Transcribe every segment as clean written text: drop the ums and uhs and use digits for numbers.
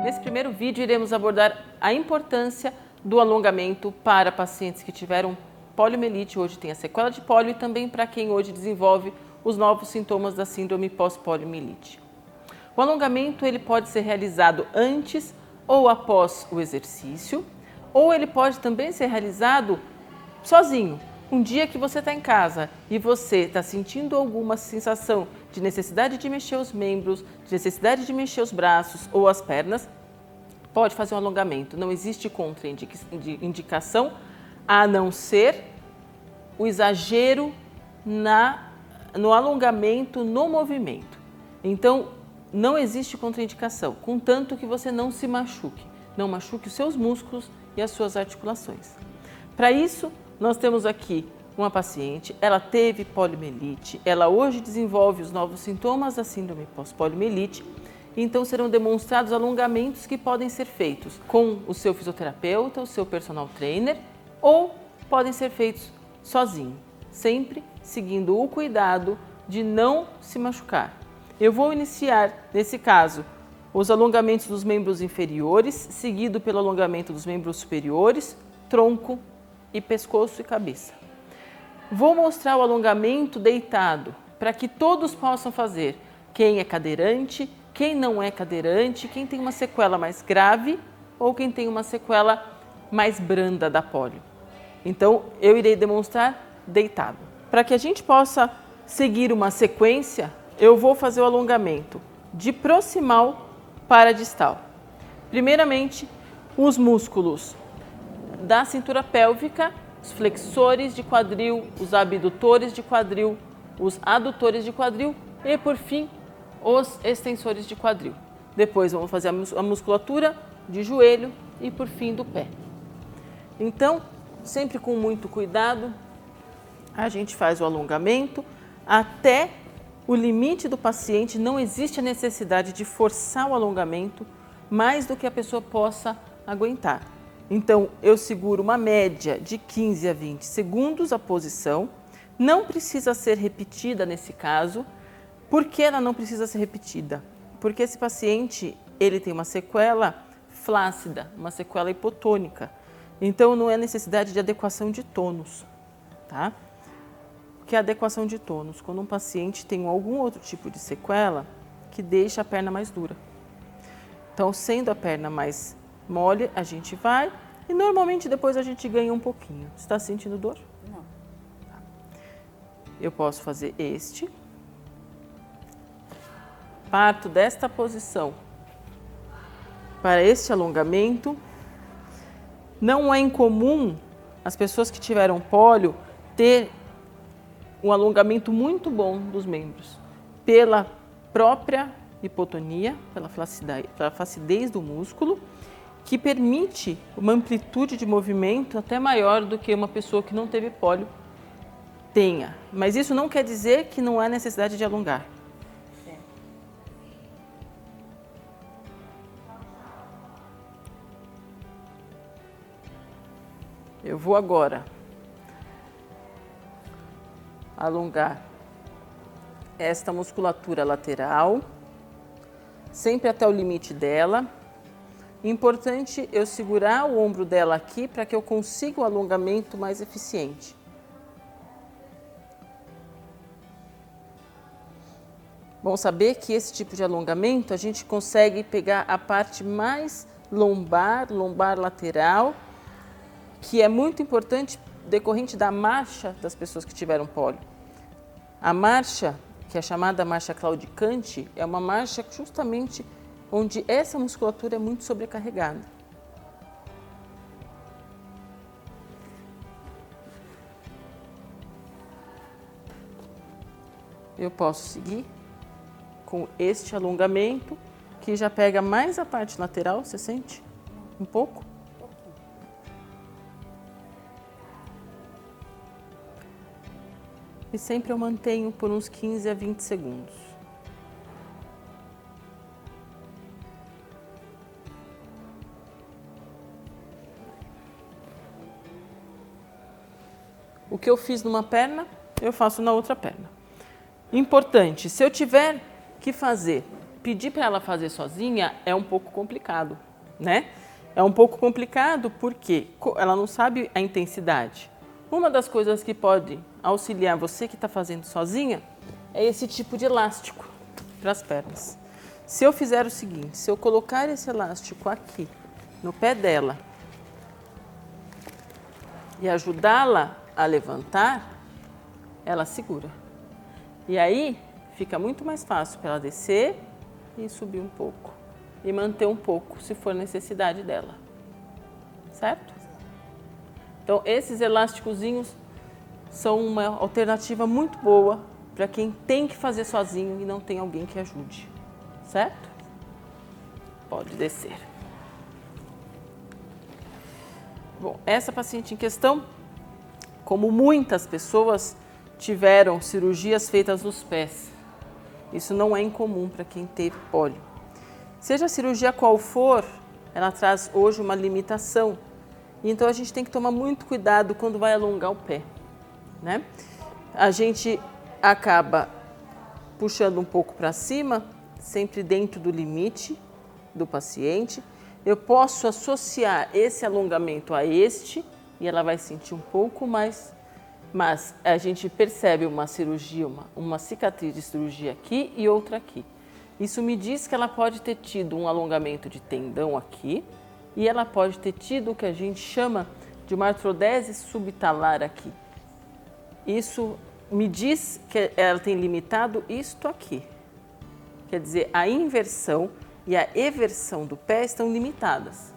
Nesse primeiro vídeo, iremos abordar a importância do alongamento para pacientes que tiveram poliomielite, hoje tem a sequela de pólio, e também para quem hoje desenvolve os novos sintomas da síndrome pós-poliomielite. O alongamento ele pode ser realizado antes ou após o exercício, ou ele pode também ser realizado sozinho. Um dia que você está em casa e você está sentindo alguma sensação de necessidade de mexer os membros, de necessidade de mexer os braços ou as pernas, pode fazer um alongamento. Não existe contraindicação a não ser o exagero no alongamento, no movimento. Então, não existe contraindicação, contanto que você não se machuque. Não machuque os seus músculos e as suas articulações. Para isso, nós temos aqui uma paciente, ela teve poliomielite, ela hoje desenvolve os novos sintomas da síndrome pós-poliomielite, então serão demonstrados alongamentos que podem ser feitos com o seu fisioterapeuta, o seu personal trainer, ou podem ser feitos sozinho, sempre seguindo o cuidado de não se machucar. Eu vou iniciar, nesse caso, os alongamentos dos membros inferiores, seguido pelo alongamento dos membros superiores, tronco e pescoço e cabeça. Vou mostrar o alongamento deitado, para que todos possam fazer. Quem é cadeirante, quem não é cadeirante, quem tem uma sequela mais grave ou quem tem uma sequela mais branda da pólio. Então, eu irei demonstrar deitado. Para que a gente possa seguir uma sequência, eu vou fazer o alongamento de proximal para distal. Primeiramente, os músculos da cintura pélvica, os flexores de quadril, os abdutores de quadril, os adutores de quadril e, por fim, os extensores de quadril. Depois vamos fazer a musculatura de joelho e, por fim, do pé. Então, sempre com muito cuidado, a gente faz o alongamento até o limite do paciente. Não existe a necessidade de forçar o alongamento mais do que a pessoa possa aguentar. Então, eu seguro uma média de 15 a 20 segundos a posição. Não precisa ser repetida nesse caso. Por que ela não precisa ser repetida? Porque esse paciente, ele tem uma sequela flácida, uma sequela hipotônica. Então, não é necessidade de adequação de tônus, tá? O que é adequação de tônus? Quando um paciente tem algum outro tipo de sequela que deixa a perna mais dura. Então, sendo a perna mais mole, a gente vai e normalmente depois a gente ganha um pouquinho. Você está sentindo dor? Não. Tá. Eu posso fazer este. Parto desta posição para este alongamento. Não é incomum as pessoas que tiveram pólio ter um alongamento muito bom dos membros, pela própria hipotonia, pela flacidez do músculo, que permite uma amplitude de movimento até maior do que uma pessoa que não teve pólio tenha. Mas isso não quer dizer que não há necessidade de alongar. Eu vou agora alongar esta musculatura lateral, sempre até o limite dela. Importante eu segurar o ombro dela aqui para que eu consiga o alongamento mais eficiente. Bom saber que esse tipo de alongamento a gente consegue pegar a parte mais lombar lateral, que é muito importante decorrente da marcha das pessoas que tiveram pólio. A marcha, que é chamada marcha claudicante, é uma marcha justamente onde essa musculatura é muito sobrecarregada. Eu posso seguir com este alongamento, que já pega mais a parte lateral, você sente? Um pouco? E sempre eu mantenho por uns 15 a 20 segundos. O que eu fiz numa perna, eu faço na outra perna. Importante, se eu tiver que fazer pedir para ela fazer sozinha é um pouco complicado, né? É um pouco complicado porque ela não sabe a intensidade. Uma das coisas que pode auxiliar você que está fazendo sozinha é esse tipo de elástico para as pernas. Se eu fizer o seguinte, se eu colocar esse elástico aqui no pé dela e ajudá-la a levantar, ela segura. E aí fica muito mais fácil para ela descer e subir um pouco. E manter um pouco, se for necessidade dela. Certo? Então, esses elásticozinhos são uma alternativa muito boa para quem tem que fazer sozinho e não tem alguém que ajude. Certo? Pode descer. Bom, essa paciente em questão, como muitas pessoas, tiveram cirurgias feitas nos pés. Isso não é incomum para quem teve pólio. Seja a cirurgia qual for, ela traz hoje uma limitação. Então a gente tem que tomar muito cuidado quando vai alongar o pé, né? A gente acaba puxando um pouco para cima, sempre dentro do limite do paciente. Eu posso associar esse alongamento a este e ela vai sentir um pouco mais, mas a gente percebe uma cirurgia, uma cicatriz de cirurgia aqui e outra aqui. Isso me diz que ela pode ter tido um alongamento de tendão aqui e ela pode ter tido o que a gente chama de uma artrodese subtalar aqui. Isso me diz que ela tem limitado isto aqui. Quer dizer, a inversão e a eversão do pé estão limitadas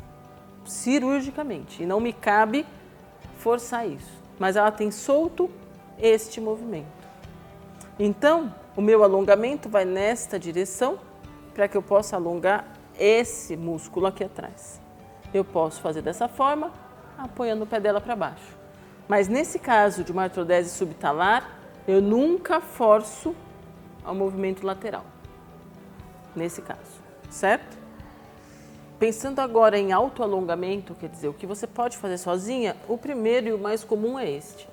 cirurgicamente e não me cabe forçar isso. Mas ela tem solto este movimento. Então, o meu alongamento vai nesta direção para que eu possa alongar esse músculo aqui atrás. Eu posso fazer dessa forma, apoiando o pé dela para baixo. Mas nesse caso de uma artrodese subtalar, eu nunca forço ao movimento lateral. Nesse caso, certo? Pensando agora em autoalongamento, quer dizer, o que você pode fazer sozinha, o primeiro e o mais comum é este.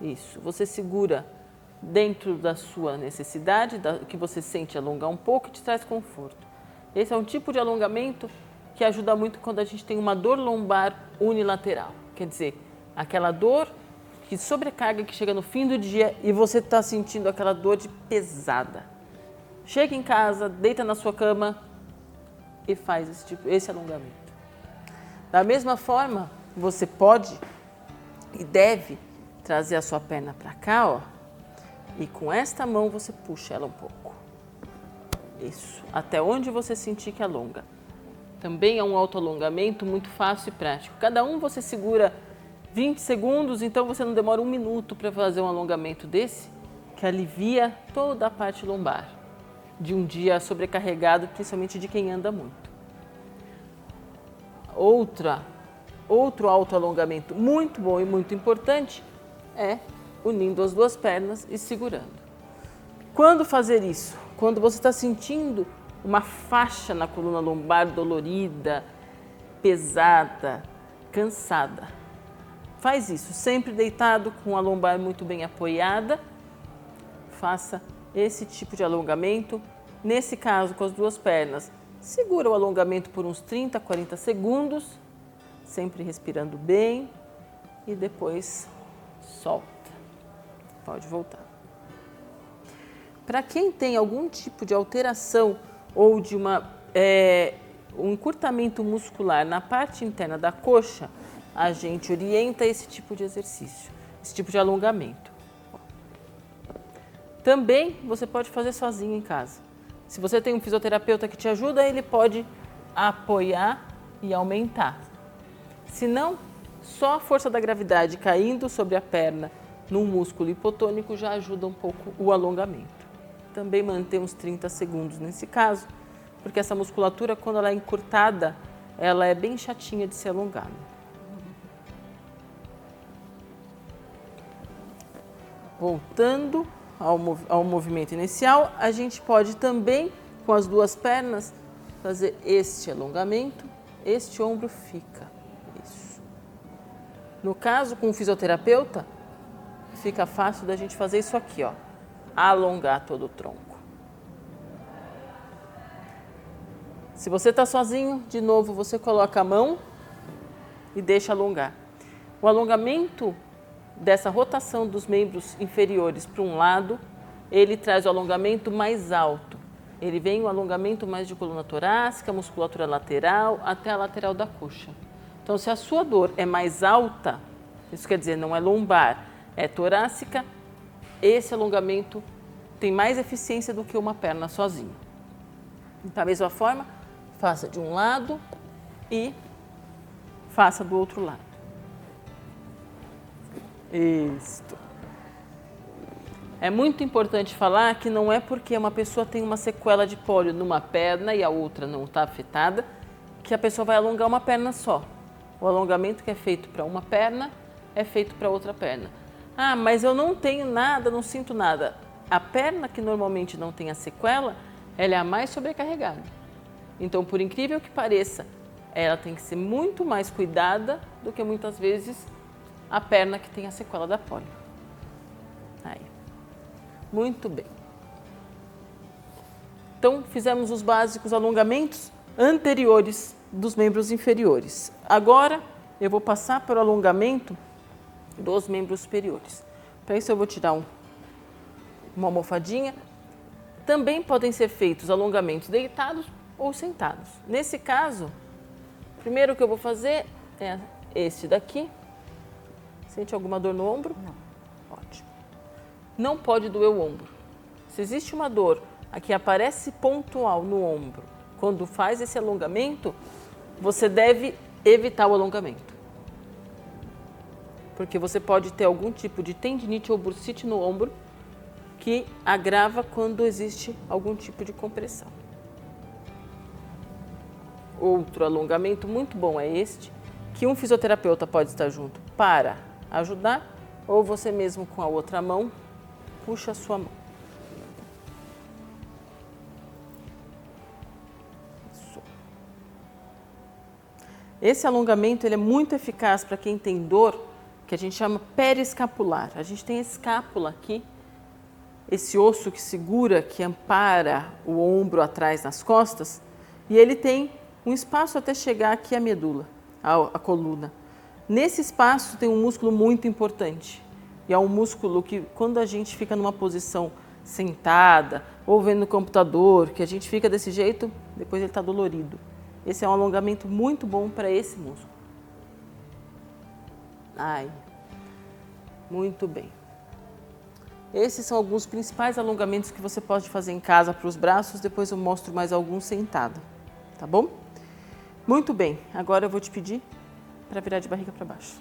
Isso, você segura dentro da sua necessidade, que você sente alongar um pouco e te traz conforto. Esse é um tipo de alongamento que ajuda muito quando a gente tem uma dor lombar unilateral. Quer dizer, aquela dor que sobrecarga, que chega no fim do dia e você está sentindo aquela dor de pesada. Chega em casa, deita na sua cama e faz esse alongamento. Da mesma forma, você pode e deve trazer a sua perna para cá, ó, e com esta mão você puxa ela um pouco. Isso, até onde você sentir que alonga. Também é um autoalongamento muito fácil e prático. Cada um você segura 20 segundos, então você não demora 1 minuto para fazer um alongamento desse, que alivia toda a parte lombar de um dia sobrecarregado, principalmente de quem anda muito. Outro autoalongamento muito bom e muito importante é unindo as duas pernas e segurando. Quando fazer isso? Quando você está sentindo uma faixa na coluna lombar dolorida, pesada, cansada. Faz isso, sempre deitado, com a lombar muito bem apoiada. Faça esse tipo de alongamento. Nesse caso, com as duas pernas, segura o alongamento por uns 30, 40 segundos, sempre respirando bem e depois solta. Pode voltar. Para quem tem algum tipo de alteração ou de um encurtamento muscular na parte interna da coxa, a gente orienta esse tipo de exercício, esse tipo de alongamento. Também você pode fazer sozinho em casa. Se você tem um fisioterapeuta que te ajuda, ele pode apoiar e aumentar. Se não, só a força da gravidade caindo sobre a perna num músculo hipotônico já ajuda um pouco o alongamento. Também manter uns 30 segundos nesse caso, porque essa musculatura, quando ela é encurtada, ela é bem chatinha de ser alongada. Voltando ao movimento inicial, a gente pode também, com as duas pernas, fazer este alongamento, este ombro fica. Isso. No caso, com o fisioterapeuta, fica fácil da gente fazer isso aqui, ó. Alongar todo o tronco. Se você está sozinho, de novo, você coloca a mão e deixa alongar. O alongamento dessa rotação dos membros inferiores para um lado, ele traz o alongamento mais alto. Ele vem o alongamento mais de coluna torácica, musculatura lateral, até a lateral da coxa. Então, se a sua dor é mais alta, isso quer dizer, não é lombar, é torácica, esse alongamento tem mais eficiência do que uma perna sozinha. Da mesma forma, faça de um lado e faça do outro lado. Isto. É muito importante falar que não é porque uma pessoa tem uma sequela de pólio numa perna e a outra não está afetada, que a pessoa vai alongar uma perna só. O alongamento que é feito para uma perna é feito para outra perna. Ah, mas eu não tenho nada, não sinto nada. A perna que normalmente não tem a sequela, ela é a mais sobrecarregada. Então, por incrível que pareça, ela tem que ser muito mais cuidada do que muitas vezes a perna que tem a sequela da pólio. Aí. Muito bem. Então, fizemos os básicos alongamentos anteriores dos membros inferiores. Agora, eu vou passar para o alongamento dos membros superiores. Para isso, eu vou tirar uma almofadinha. Também podem ser feitos alongamentos deitados ou sentados. Nesse caso, primeiro que eu vou fazer é este daqui. Sente alguma dor no ombro? Não. Ótimo. Não pode doer o ombro. Se existe uma dor que aparece pontual no ombro, quando faz esse alongamento, você deve evitar o alongamento. Porque você pode ter algum tipo de tendinite ou bursite no ombro que agrava quando existe algum tipo de compressão. Outro alongamento muito bom é este, que um fisioterapeuta pode estar junto para ajudar, ou você mesmo com a outra mão, puxa a sua mão. Isso. Esse alongamento ele é muito eficaz para quem tem dor, que a gente chama periescapular. A gente tem a escápula aqui, esse osso que segura, que ampara o ombro atrás nas costas, e ele tem um espaço até chegar aqui à medula, à coluna. Nesse espaço tem um músculo muito importante. E é um músculo que, quando a gente fica numa posição sentada ou vendo no computador, que a gente fica desse jeito, depois ele está dolorido. Esse é um alongamento muito bom para esse músculo. Ai, muito bem. Esses são alguns principais alongamentos que você pode fazer em casa para os braços. Depois eu mostro mais alguns sentado, tá bom? Muito bem, agora eu vou te pedir para virar de barriga para baixo.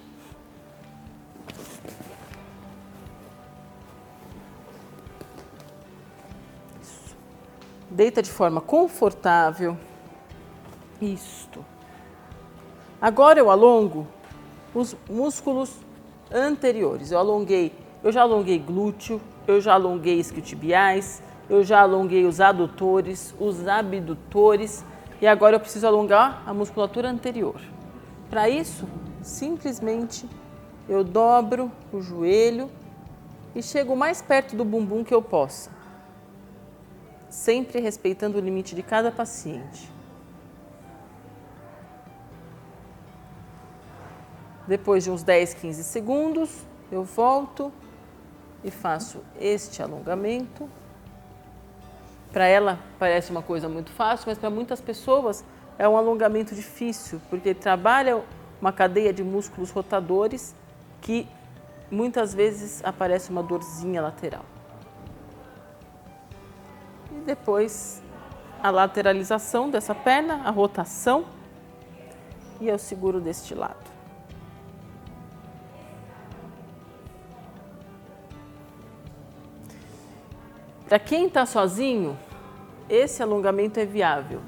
Isso. Deita de forma confortável. Isto. Agora eu alongo os músculos anteriores. Eu já alonguei glúteo, eu já alonguei isquiotibiais, eu já alonguei os adutores, os abdutores e agora eu preciso alongar a musculatura anterior. Para isso, simplesmente eu dobro o joelho e chego o mais perto do bumbum que eu possa, sempre respeitando o limite de cada paciente. Depois de uns 10, 15 segundos, eu volto e faço este alongamento. Para ela parece uma coisa muito fácil, mas para muitas pessoas é um alongamento difícil, porque trabalha uma cadeia de músculos rotadores que muitas vezes aparece uma dorzinha lateral. E depois a lateralização dessa perna, a rotação, e eu seguro deste lado. Para quem está sozinho, esse alongamento é viável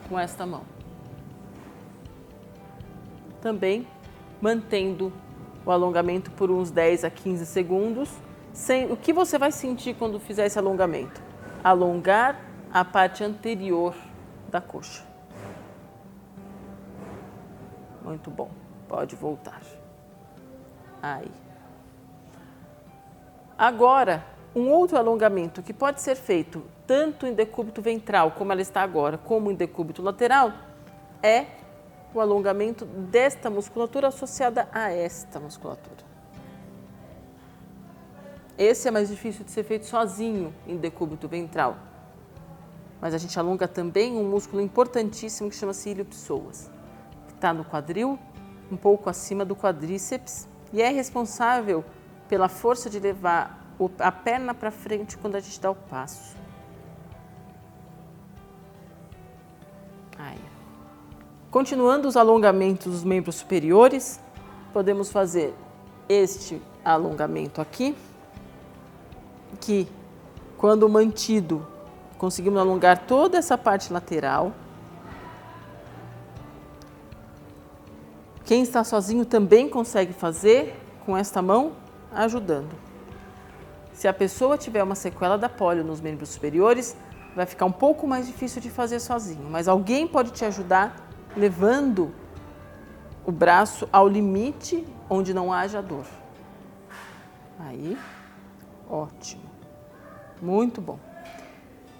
com esta mão. Também mantendo o alongamento por uns 10 a 15 segundos. O que você vai sentir quando fizer esse alongamento? Alongar a parte anterior da coxa. Muito bom. Pode voltar. Aí. Agora, Um outro alongamento que pode ser feito tanto em decúbito ventral, como ela está agora, como em decúbito lateral, é o alongamento desta musculatura associada a esta musculatura. Esse é mais difícil de ser feito sozinho em decúbito ventral. Mas a gente alonga também um músculo importantíssimo que chama-se iliopsoas, que está no quadril, um pouco acima do quadríceps, e é responsável pela força de levar a perna para frente quando a gente dá o passo. Aí. Continuando os alongamentos dos membros superiores, podemos fazer este alongamento aqui, que quando mantido, conseguimos alongar toda essa parte lateral. Quem está sozinho também consegue fazer com esta mão, ajudando. Se a pessoa tiver uma sequela da polio nos membros superiores, vai ficar um pouco mais difícil de fazer sozinho, mas alguém pode te ajudar levando o braço ao limite onde não haja dor. Aí, ótimo. Muito bom.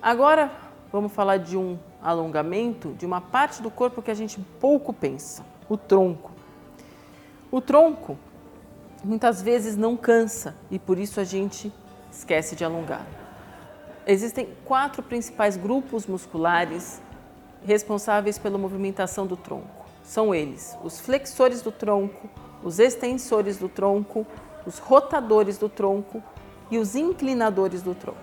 Agora, vamos falar de um alongamento de uma parte do corpo que a gente pouco pensa, o tronco. O tronco, muitas vezes, não cansa e por isso a gente esquece de alongar. Existem 4 principais grupos musculares responsáveis pela movimentação do tronco. São eles: os flexores do tronco, os extensores do tronco, os rotadores do tronco e os inclinadores do tronco.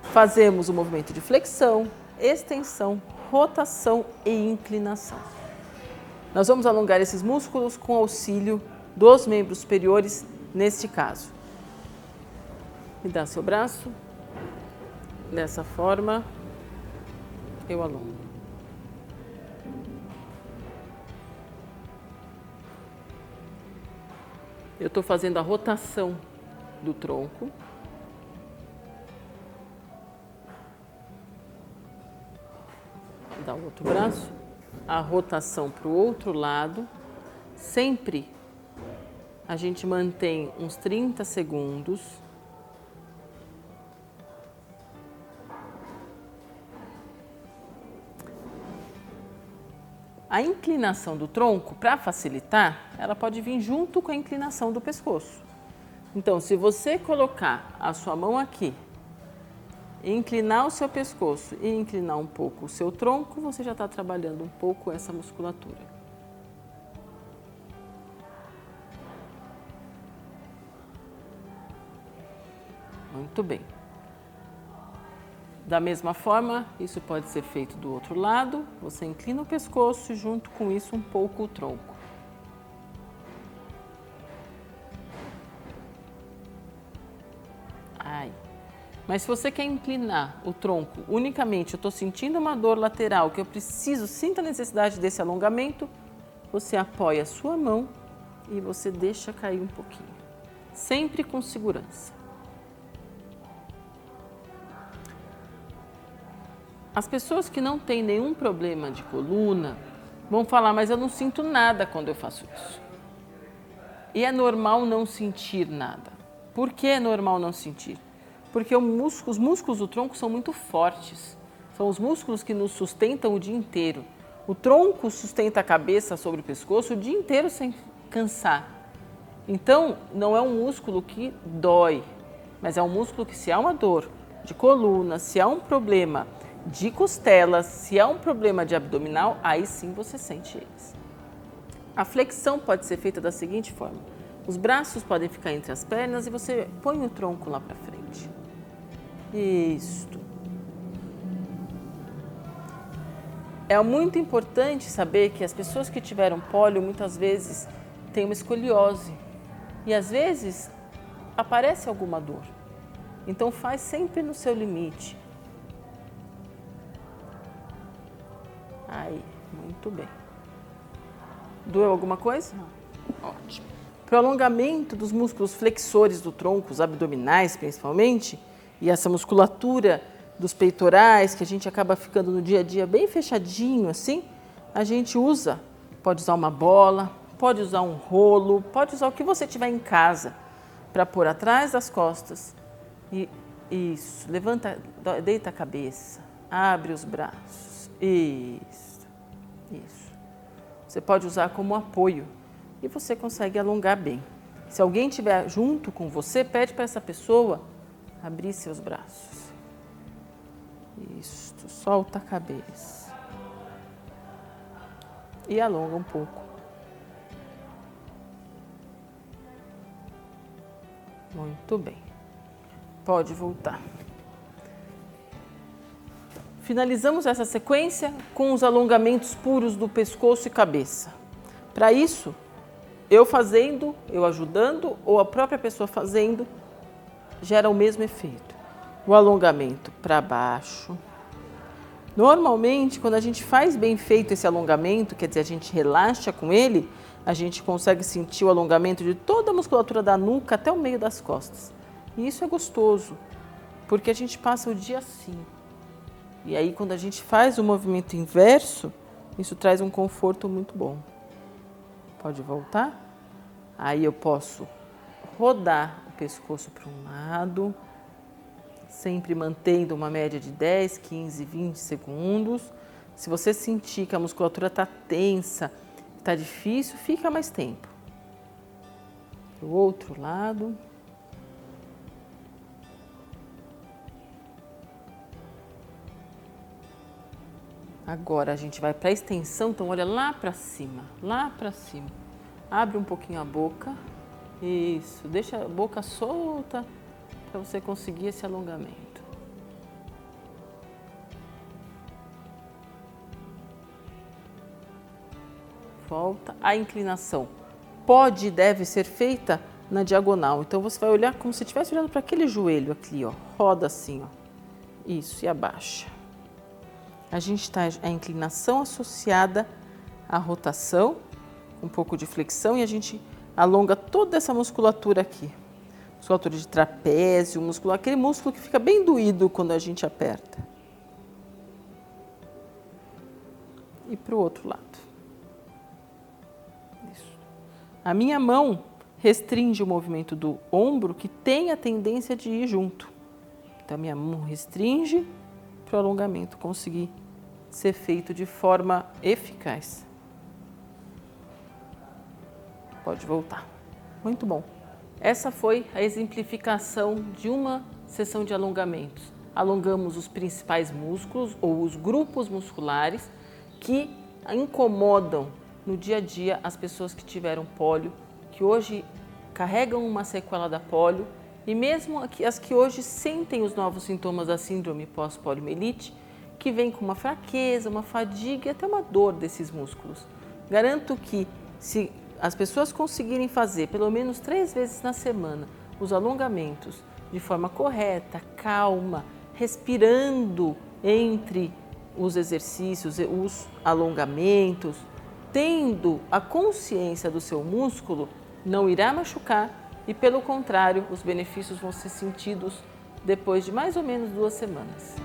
Fazemos o movimento de flexão, extensão, rotação e inclinação. Nós vamos alongar esses músculos com auxílio dos membros superiores neste caso. Me dá seu braço. Dessa forma, eu alongo. Eu estou fazendo a rotação do tronco. Dá o outro braço. A rotação para o outro lado. Sempre a gente mantém uns 30 segundos. A inclinação do tronco, para facilitar, ela pode vir junto com a inclinação do pescoço. Então, se você colocar a sua mão aqui, inclinar o seu pescoço e inclinar um pouco o seu tronco, você já está trabalhando um pouco essa musculatura. Muito bem. Da mesma forma, isso pode ser feito do outro lado. Você inclina o pescoço e junto com isso um pouco o tronco. Ai. Mas se você quer inclinar o tronco unicamente, eu estou sentindo uma dor lateral, que eu sinto a necessidade desse alongamento, você apoia a sua mão e você deixa cair um pouquinho. Sempre com segurança. As pessoas que não têm nenhum problema de coluna vão falar, mas eu não sinto nada quando eu faço isso. E é normal não sentir nada. Por que é normal não sentir? Porque os músculos do tronco são muito fortes. São os músculos que nos sustentam o dia inteiro. O tronco sustenta a cabeça sobre o pescoço o dia inteiro sem cansar. Então, não é um músculo que dói, mas é um músculo que, se há uma dor de coluna, se há um problema de costelas, se há um problema de abdominal, aí sim você sente eles. A flexão pode ser feita da seguinte forma: os braços podem ficar entre as pernas e você põe o tronco lá para frente. Isto. É muito importante saber que as pessoas que tiveram pólio muitas vezes têm uma escoliose e às vezes aparece alguma dor. Então faz sempre no seu limite. Aí, muito bem. Doeu alguma coisa? Não. Ótimo. Para o alongamento dos músculos flexores do tronco, os abdominais principalmente, e essa musculatura dos peitorais, que a gente acaba ficando no dia a dia bem fechadinho assim, a gente pode usar uma bola, pode usar um rolo, pode usar o que você tiver em casa para pôr atrás das costas E isso, levanta, deita a cabeça, abre os braços. Isso. Você pode usar como apoio e você consegue alongar bem. Se alguém estiver junto com você, pede para essa pessoa abrir seus braços. Isso, solta a cabeça. E alonga um pouco. Muito bem. Pode voltar. Finalizamos essa sequência com os alongamentos puros do pescoço e cabeça. Para isso, eu fazendo, eu ajudando ou a própria pessoa fazendo, gera o mesmo efeito. O alongamento para baixo. Normalmente, quando a gente faz bem feito esse alongamento, quer dizer, a gente relaxa com ele, a gente consegue sentir o alongamento de toda a musculatura da nuca até o meio das costas. E isso é gostoso, porque a gente passa o dia assim. E aí, quando a gente faz o movimento inverso, isso traz um conforto muito bom. Pode voltar? Aí eu posso rodar o pescoço para um lado, sempre mantendo uma média de 10, 15, 20 segundos. Se você sentir que a musculatura está tensa, está difícil, fica mais tempo. Do outro lado. Agora a gente vai para a extensão, então olha lá para cima, lá para cima. Abre um pouquinho a boca, isso, deixa a boca solta para você conseguir esse alongamento. Volta, a inclinação pode e deve ser feita na diagonal, então você vai olhar como se estivesse olhando para aquele joelho aqui, ó, roda assim, ó, isso, e abaixa. A gente está a inclinação associada à rotação, um pouco de flexão, e a gente alonga toda essa musculatura aqui. Musculatura de trapézio, aquele músculo que fica bem doído quando a gente aperta. E para o outro lado. Isso. A minha mão restringe o movimento do ombro, que tem a tendência de ir junto. Então, a minha mão restringe para o alongamento conseguir ser feito de forma eficaz. Pode voltar. Muito bom. Essa foi a exemplificação de uma sessão de alongamentos. Alongamos os principais músculos ou os grupos musculares que incomodam no dia a dia as pessoas que tiveram pólio, que hoje carregam uma sequela da pólio, e mesmo as que hoje sentem os novos sintomas da síndrome pós-poliomielite, que vem com uma fraqueza, uma fadiga e até uma dor desses músculos. Garanto que se as pessoas conseguirem fazer pelo menos 3 vezes na semana os alongamentos de forma correta, calma, respirando entre os exercícios e os alongamentos, tendo a consciência do seu músculo, não irá machucar e, pelo contrário, os benefícios vão ser sentidos depois de mais ou menos 2 semanas.